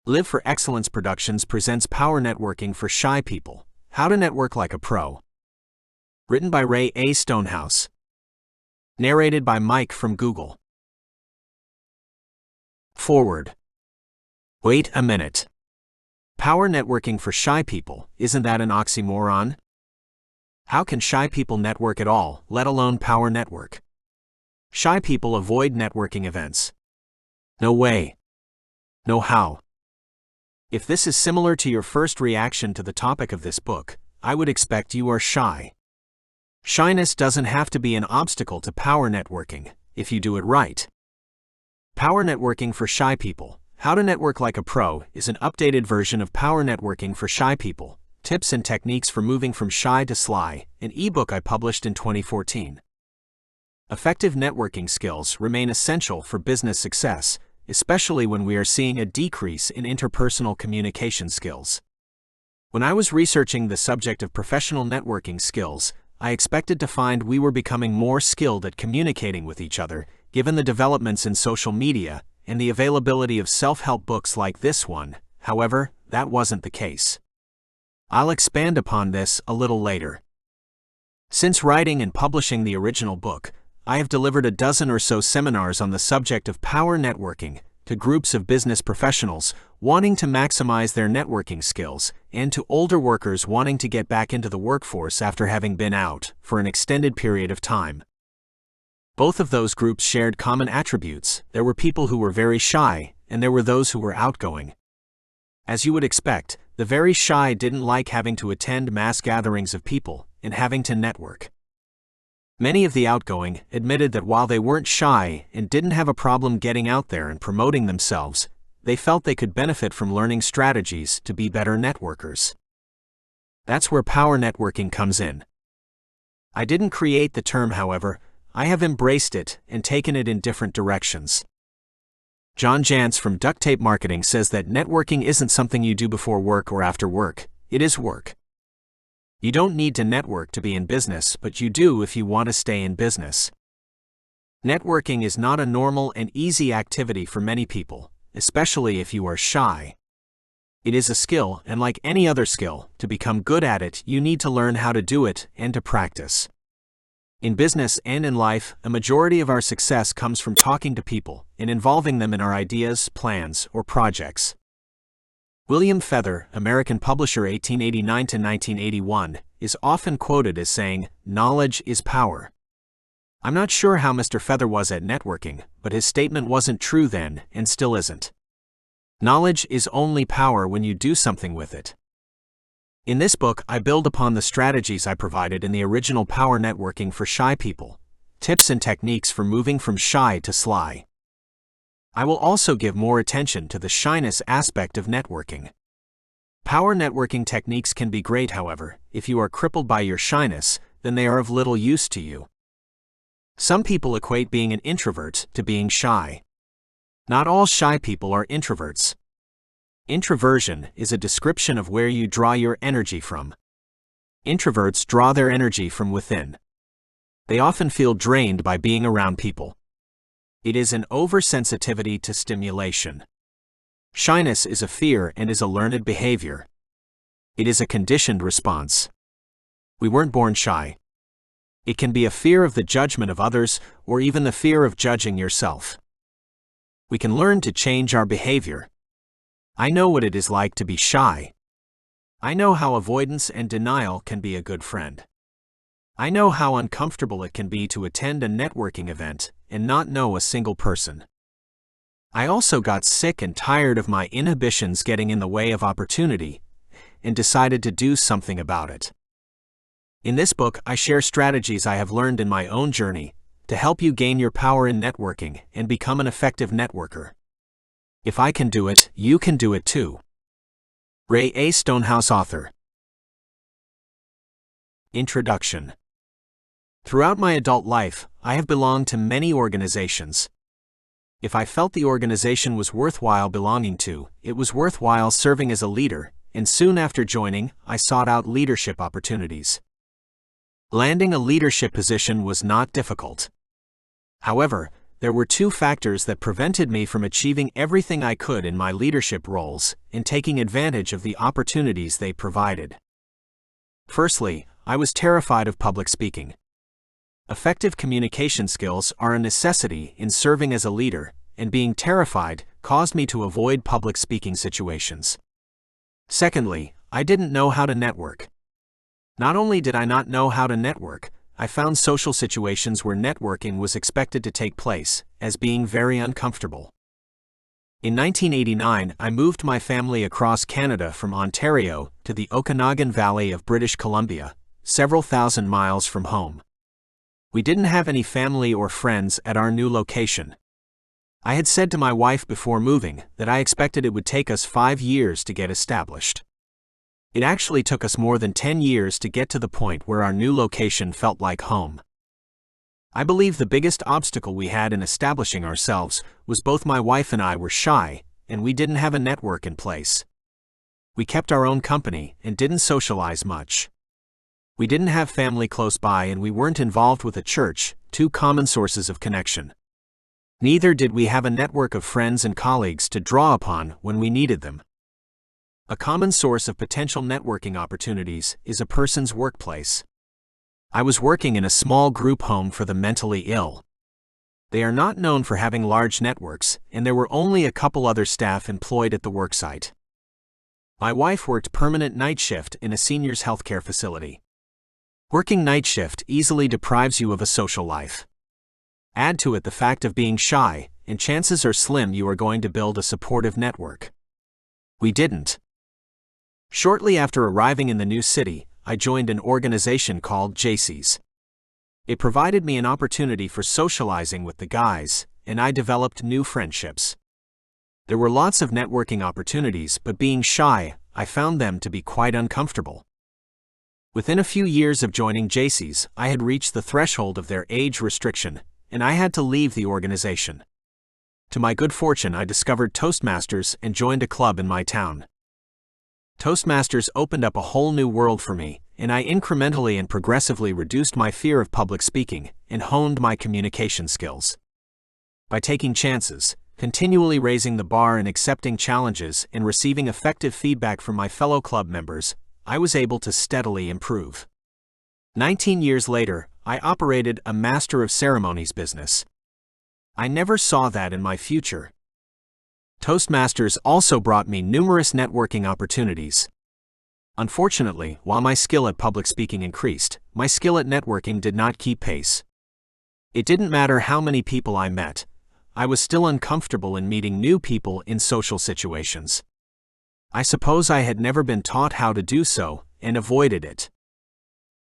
Live for Excellence Productions presents Power Networking for Shy People, How to Network Like a Pro. Written by Ray A. Stonehouse. Narrated by Mike from Google. Forward. Wait a minute. Power networking for shy people, isn't that an oxymoron? How can shy people network at all, let alone power network? Shy people avoid networking events. No way. No how. If this is similar to your first reaction to the topic of this book, I would expect you are shy. Shyness doesn't have to be an obstacle to power networking, if you do it right. Power Networking for Shy People, How to Network Like a Pro is an updated version of Power Networking for Shy People, Tips and Techniques for Moving from Shy to Sly, an ebook I published in 2014. Effective networking skills remain essential for business success, especially when we are seeing a decrease in interpersonal communication skills. When I was researching the subject of professional networking skills, I expected to find we were becoming more skilled at communicating with each other, given the developments in social media and the availability of self-help books like this one. However, that wasn't the case. I'll expand upon this a little later. Since writing and publishing the original book, I have delivered a dozen or so seminars on the subject of power networking to groups of business professionals wanting to maximize their networking skills and to older workers wanting to get back into the workforce after having been out for an extended period of time. Both of those groups shared common attributes. There were people who were very shy, and there were those who were outgoing. As you would expect, the very shy didn't like having to attend mass gatherings of people and having to network. Many of the outgoing admitted that while they weren't shy and didn't have a problem getting out there and promoting themselves, they felt they could benefit from learning strategies to be better networkers. That's where power networking comes in. I didn't create the term, however. I have embraced it and taken it in different directions. John Jantz from Duct Tape Marketing says that networking isn't something you do before work or after work. It is work. You don't need to network to be in business, but you do if you want to stay in business. Networking is not a normal and easy activity for many people, especially if you are shy. It is a skill, and like any other skill, to become good at it, you need to learn how to do it and to practice. In business and in life, a majority of our success comes from talking to people and involving them in our ideas, plans, or projects. William Feather, American publisher 1889 to 1981, is often quoted as saying, "Knowledge is power." I'm not sure how Mr. Feather was at networking, but his statement wasn't true then and still isn't. Knowledge is only power when you do something with it. In this book, I build upon the strategies I provided in the original Power Networking for Shy People, Tips and Techniques for Moving from Shy to Sly. I will also give more attention to the shyness aspect of networking. Power networking techniques can be great, however. If you are crippled by your shyness, then they are of little use to you. Some people equate being an introvert to being shy. Not all shy people are introverts. Introversion is a description of where you draw your energy from. Introverts draw their energy from within. They often feel drained by being around people. It is an oversensitivity to stimulation. Shyness is a fear and is a learned behavior. It is a conditioned response. We weren't born shy. It can be a fear of the judgment of others or even the fear of judging yourself. We can learn to change our behavior. I know what it is like to be shy. I know how avoidance and denial can be a good friend. I know how uncomfortable it can be to attend a networking event and not know a single person. I also got sick and tired of my inhibitions getting in the way of opportunity and decided to do something about it. In this book, I share strategies I have learned in my own journey to help you gain your power in networking and become an effective networker. If I can do it, you can do it too. Ray A. Stonehouse, author. Introduction. Throughout my adult life, I have belonged to many organizations. If I felt the organization was worthwhile belonging to, it was worthwhile serving as a leader, and soon after joining, I sought out leadership opportunities. Landing a leadership position was not difficult. However, there were two factors that prevented me from achieving everything I could in my leadership roles and taking advantage of the opportunities they provided. Firstly, I was terrified of public speaking. Effective communication skills are a necessity in serving as a leader, and being terrified caused me to avoid public speaking situations. Secondly, I didn't know how to network. Not only did I not know how to network, I found social situations where networking was expected to take place as being very uncomfortable. In 1989, I moved my family across Canada from Ontario to the Okanagan Valley of British Columbia, several thousand miles from home. We didn't have any family or friends at our new location. I had said to my wife before moving that I expected it would take us 5 years to get established. It actually took us more than 10 years to get to the point where our new location felt like home. I believe the biggest obstacle we had in establishing ourselves was both my wife and I were shy, and we didn't have a network in place. We kept our own company and didn't socialize much. We didn't have family close by, and we weren't involved with a church, two common sources of connection. Neither did we have a network of friends and colleagues to draw upon when we needed them. A common source of potential networking opportunities is a person's workplace. I was working in a small group home for the mentally ill. They are not known for having large networks, and there were only a couple other staff employed at the worksite. My wife worked permanent night shift in a seniors' healthcare facility. Working night shift easily deprives you of a social life. Add to it the fact of being shy, and chances are slim you are going to build a supportive network. We didn't. Shortly after arriving in the new city, I joined an organization called JC's. It provided me an opportunity for socializing with the guys, and I developed new friendships. There were lots of networking opportunities, but being shy, I found them to be quite uncomfortable. Within a few years of joining JC's, I had reached the threshold of their age restriction, and I had to leave the organization. To my good fortune, I discovered Toastmasters and joined a club in my town. Toastmasters opened up a whole new world for me, and I incrementally and progressively reduced my fear of public speaking and honed my communication skills. By taking chances, continually raising the bar and accepting challenges and receiving effective feedback from my fellow club members, I was able to steadily improve. 19 years later, I operated a Master of Ceremonies business. I never saw that in my future. Toastmasters also brought me numerous networking opportunities. Unfortunately, while my skill at public speaking increased, my skill at networking did not keep pace. It didn't matter how many people I met, I was still uncomfortable in meeting new people in social situations. I suppose I had never been taught how to do so, and avoided it.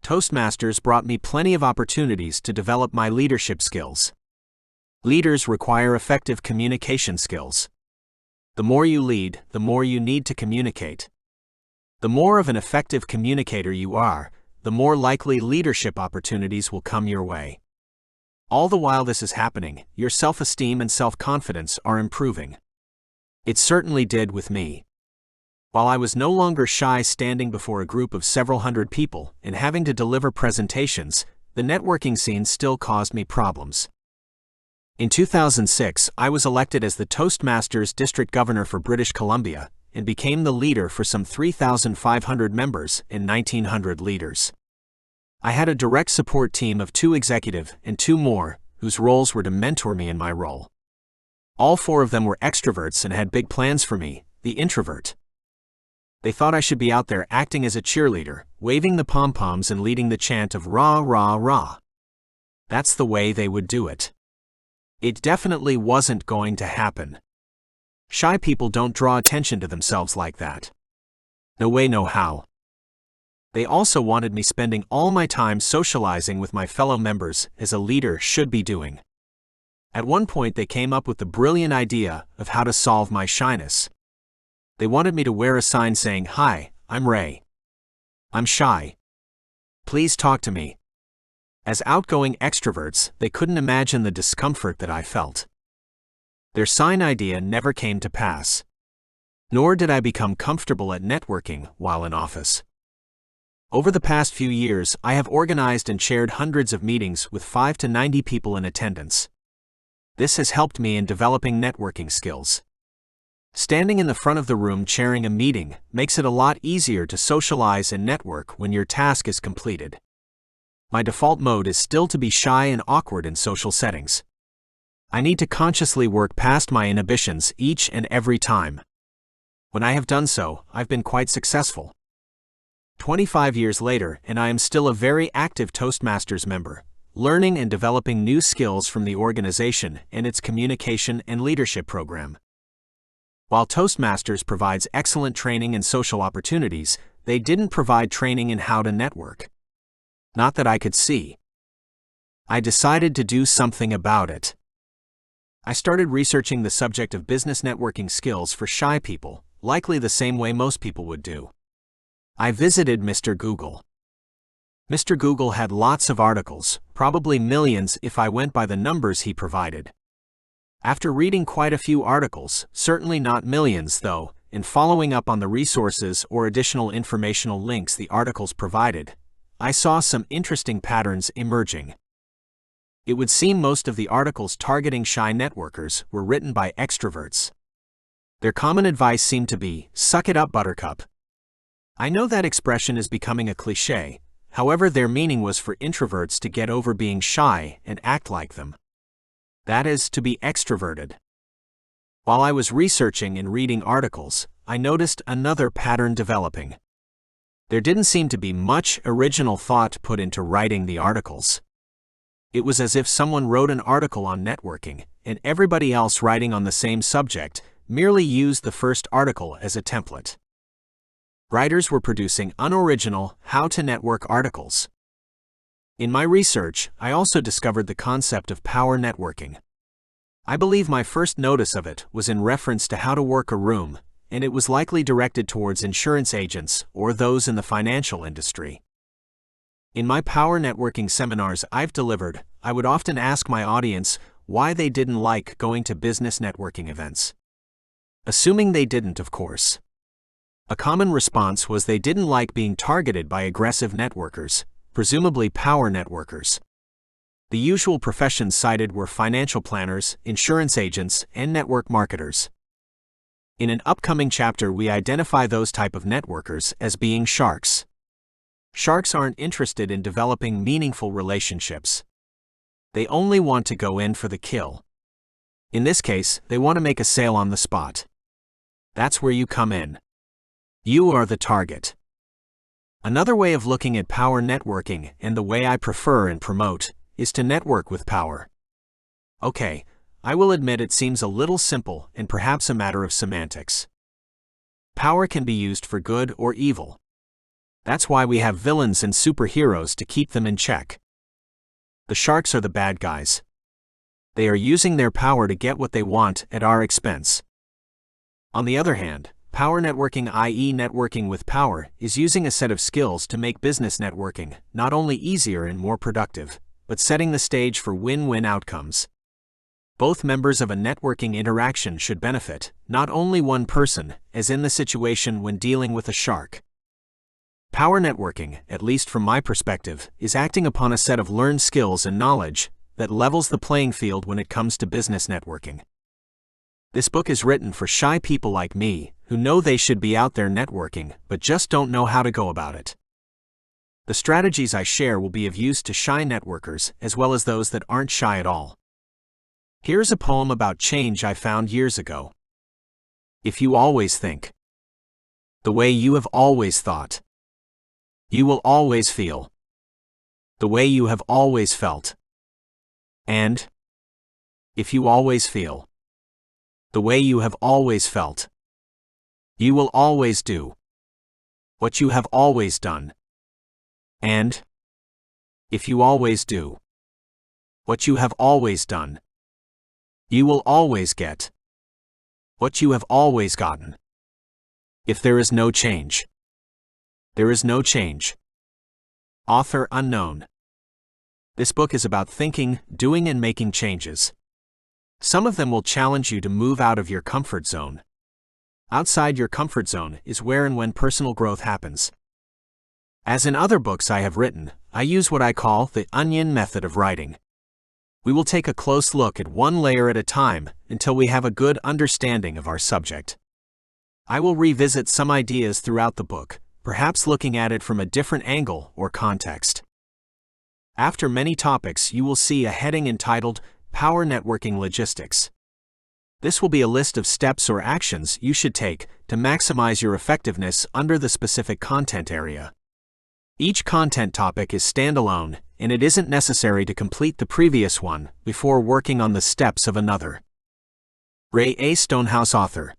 Toastmasters brought me plenty of opportunities to develop my leadership skills. Leaders require effective communication skills. The more you lead, the more you need to communicate. The more of an effective communicator you are, the more likely leadership opportunities will come your way. All the while this is happening, your self-esteem and self-confidence are improving. It certainly did with me. While I was no longer shy standing before a group of several hundred people and having to deliver presentations, the networking scene still caused me problems. In 2006, I was elected as the Toastmasters District Governor for British Columbia and became the leader for some 3,500 members and 1,900 leaders. I had a direct support team of 2 executive and 2 more, whose roles were to mentor me in my role. All 4 of them were extroverts and had big plans for me, the introvert. They thought I should be out there acting as a cheerleader, waving the pom-poms and leading the chant of rah, rah, rah. That's the way they would do it. It definitely wasn't going to happen. Shy people don't draw attention to themselves like that. No way, no how. They also wanted me spending all my time socializing with my fellow members, as a leader should be doing. At one point they came up with the brilliant idea of how to solve my shyness. They wanted me to wear a sign saying, "Hi, I'm Ray. I'm shy. Please talk to me." As outgoing extroverts, they couldn't imagine the discomfort that I felt. Their sign idea never came to pass. Nor did I become comfortable at networking while in office. Over the past few years, I have organized and chaired hundreds of meetings with 5 to 90 people in attendance. This has helped me in developing networking skills. Standing in the front of the room chairing a meeting makes it a lot easier to socialize and network when your task is completed. My default mode is still to be shy and awkward in social settings. I need to consciously work past my inhibitions each and every time. When I have done so, I've been quite successful. 25 years later, and I am still a very active Toastmasters member, learning and developing new skills from the organization and its communication and leadership program. While Toastmasters provides excellent training and social opportunities, they didn't provide training in how to network. Not that I could see. I decided to do something about it. I started researching the subject of business networking skills for shy people, likely the same way most people would do. I visited Mr. Google. Mr. Google had lots of articles, probably millions if I went by the numbers he provided. After reading quite a few articles, certainly not millions though, and following up on the resources or additional informational links the articles provided, I saw some interesting patterns emerging. It would seem most of the articles targeting shy networkers were written by extroverts. Their common advice seemed to be, "Suck it up, buttercup." I know that expression is becoming a cliché, however their meaning was for introverts to get over being shy and act like them. That is, to be extroverted. While I was researching and reading articles, I noticed another pattern developing. There didn't seem to be much original thought put into writing the articles. It was as if someone wrote an article on networking, and everybody else writing on the same subject merely used the first article as a template. Writers were producing unoriginal, how-to-network articles. In my research, I also discovered the concept of power networking. I believe my first notice of it was in reference to how to work a room, and it was likely directed towards insurance agents or those in the financial industry. In my power networking seminars I've delivered, I would often ask my audience why they didn't like going to business networking events. Assuming they didn't, of course. A common response was they didn't like being targeted by aggressive networkers, presumably power networkers. The usual professions cited were financial planners, insurance agents, and network marketers. In an upcoming chapter we identify those type of networkers as being sharks. Sharks aren't interested in developing meaningful relationships. They only want to go in for the kill. In this case, they want to make a sale on the spot. That's where you come in. You are the target. Another way of looking at power networking, and the way I prefer and promote, is to network with power. Okay, I will admit it seems a little simple and perhaps a matter of semantics. Power can be used for good or evil. That's why we have villains and superheroes to keep them in check. The sharks are the bad guys. They are using their power to get what they want at our expense. On the other hand, power networking, i.e. networking with power, is using a set of skills to make business networking not only easier and more productive, but setting the stage for win-win outcomes. Both members of a networking interaction should benefit, not only one person, as in the situation when dealing with a shark. Power networking, at least from my perspective, is acting upon a set of learned skills and knowledge that levels the playing field when it comes to business networking. This book is written for shy people like me, who know they should be out there networking, but just don't know how to go about it. The strategies I share will be of use to shy networkers as well as those that aren't shy at all. Here's a poem about change I found years ago. If you always think the way you have always thought, you will always feel the way you have always felt. And if you always feel the way you have always felt, you will always do what you have always done. And if you always do what you have always done, you will always get what you have always gotten. If there is no change, there is no change. Author unknown. This book is about thinking, doing, and making changes. Some of them will challenge you to move out of your comfort zone. Outside your comfort zone is where and when personal growth happens. As in other books I have written, I use what I call the onion method of writing. We will take a close look at one layer at a time until we have a good understanding of our subject. I will revisit some ideas throughout the book, perhaps looking at it from a different angle or context. After many topics, you will see a heading entitled Power Networking Logistics. This will be a list of steps or actions you should take to maximize your effectiveness under the specific content area. Each content topic is standalone, and it isn't necessary to complete the previous one before working on the steps of another. Ray A. Stonehouse, author.